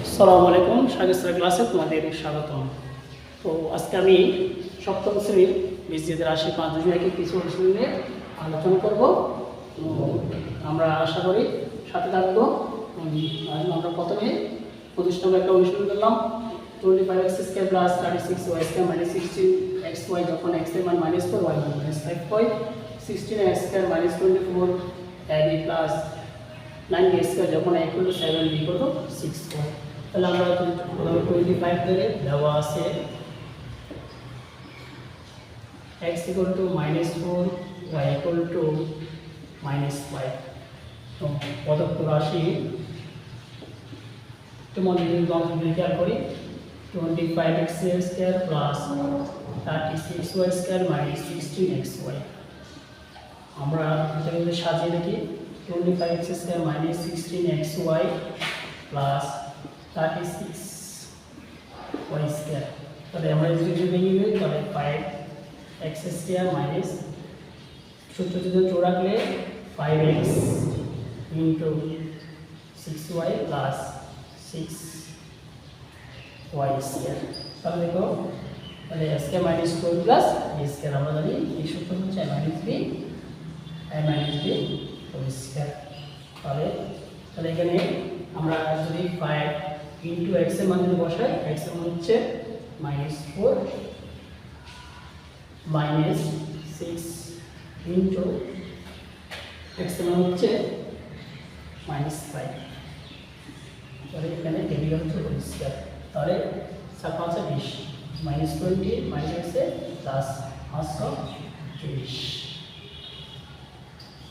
আসসালামু আলাইকুম, শাগিস্তার ক্লাসে তোমাদের স্বাগতম। তো আজকে আমি সপ্তম শ্রেণীর বীজগণিতের রাশি 5 কিছু অংশ নিয়ে আলোচনা করব। তো আমরা আশা করি সাথে থাকবো। আমরা প্রথমে 25 নম্বর একটা অনুশীলন করলাম। 25x² plus 36y² minus 16xy যখন x এর মান -4 y minus 5y 16x² minus 24 ab plus 9x² যখন a = 7 b = 6y। তাহলে আমরা 25 ধরে দেওয়া আছে x = -4 y = -5। তো প্রদত্ত রাশি তোমাদের গণনা খেয়াল করি 25x² plus 36y² minus 16xy। আমরা এটাকে সাজিয়ে দেখি 25x² minus 16xy plus 36y²। তাহলে আমরা যদি ভেঙে নিই তাহলে 5x² মাইনাস সূত্র যদি জোড় রাখলে 5x into 6y plus 6y²। তাহলে দেখো তাহলে s² মাইনাস 4 প্লাস b² আমরা জানি এই সূত্র হচ্ছে a মাইনাস b হোল²। তাহলে এখানে আমরা যদি 5 ইন্টু x এর মান যদি বসাই x এর মান হচ্ছে -4 মাইনাস 6 ইন্টু x এর মান হচ্ছে -5। তাহলে এখানে a হচ্ছে হোল²। তাহলে 7 5 20 -20 মাইনাস প্লাস 530।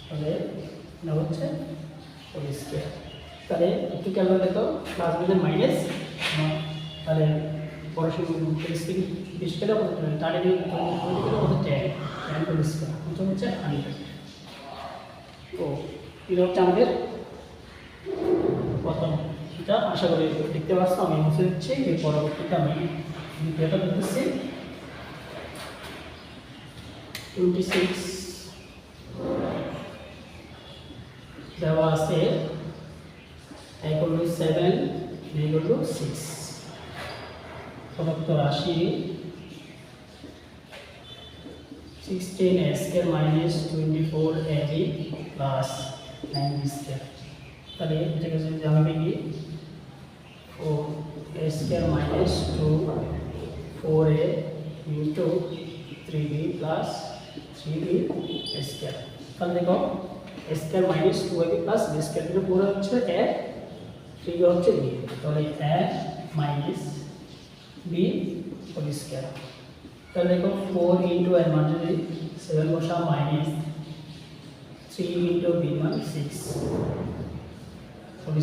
তাহলে এটা হচ্ছে হোল²। তাহলে একটু খেয়াল করে দেখো প্লাস বিদের মাইনাস, তাহলে পড়াশোনা পরিস্থিতি বেশি করে তাহলে tan হোল² হচ্ছে 100। তো এটা হচ্ছে আমাদের প্রথম। এটা আশা করি দেখতে পাচ্ছ আমি মুছে দিচ্ছি। এর পরবর্তীতে আমি দ্বিতীয়টা দেখতেছি 26 দেওয়া আছে a = 7 b = 6। প্রদত্ত রাশি 16x² minus 24 ab plus 9b²। তাহলে এটাকে যদি আমি লিখি 4a² minus 2 4a into 3b plus 3b²। তাহলে দেখো a² minus 2ab plus b² এর পুরো হচ্ছে a 3 হচ্ছে b। তাহলে a মাইনাস b হোল²। তাহলে দেখো 4 ইন্টু এর মান যদি 7 বসা মাইনাস 3 ইন্টু b মান 6 হোল²।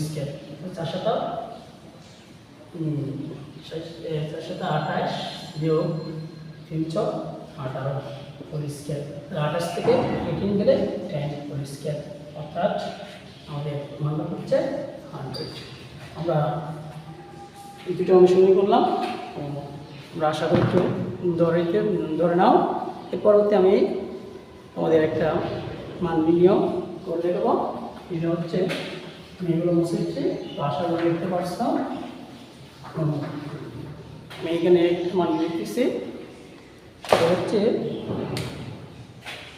428 বিয়োগ 318 হোল²। 28 থেকে 18 গেলে 10 হোল²। অর্থাৎ আমাদের মানটা হচ্ছে 100। আমরা এই দুটো অনুশীলন করলাম। আমরা আশা করি একটু ধরে নাও। এর পরবর্তী আমি আমাদের একটা মান নির্ণয় করে দেবো। এটা হচ্ছে আমি এগুলো মুছে দিচ্ছি। তো আশা করি দেখতে পারছো আমি এখানে মান লিখতেছি। এটা হচ্ছে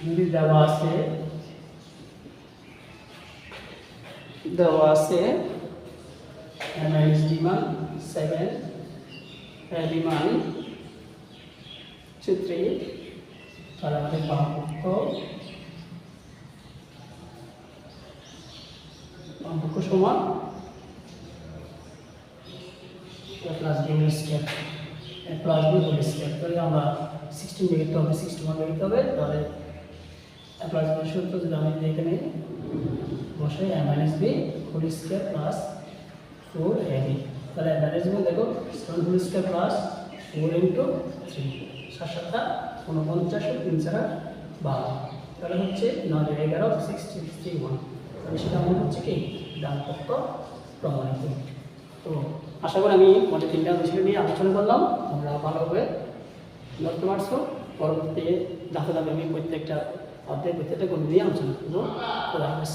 যদি দেওয়া আছে d মান 7 b মান 3। তাহলে আমাদের বামপক্ষ সমান plus b whole plus b হোল²। তাহলে আমরা 16 লিখতে হবে, 61 লিখতে হবে। তাহলে প্লাস b সূত্র যদি আমি এখানে বসাই a minus b whole plus 4ab। তাহলে ম্যানেজমেন্ট দেখো 7 হোল² প্লাস 4 ইন্টু 3 7 7 49 3 4 12। তাহলে হচ্ছে 9 11 61। তাহলে সেটা মনে হচ্ছে কি ডান পক্ষ প্রমাণিত। তো আশা করি আমি আমাদের 3টা বিষয় নিয়ে আলোচনা করলাম। আমরা ভালোভাবে ধরতে পারছো। পরবর্তীতে ধাপে ধাপে আমি প্রত্যেকটা অধ্যায় প্রত্যেকটা গুণ নিয়ে আলোচনা করবো। খোদা হাফেজ।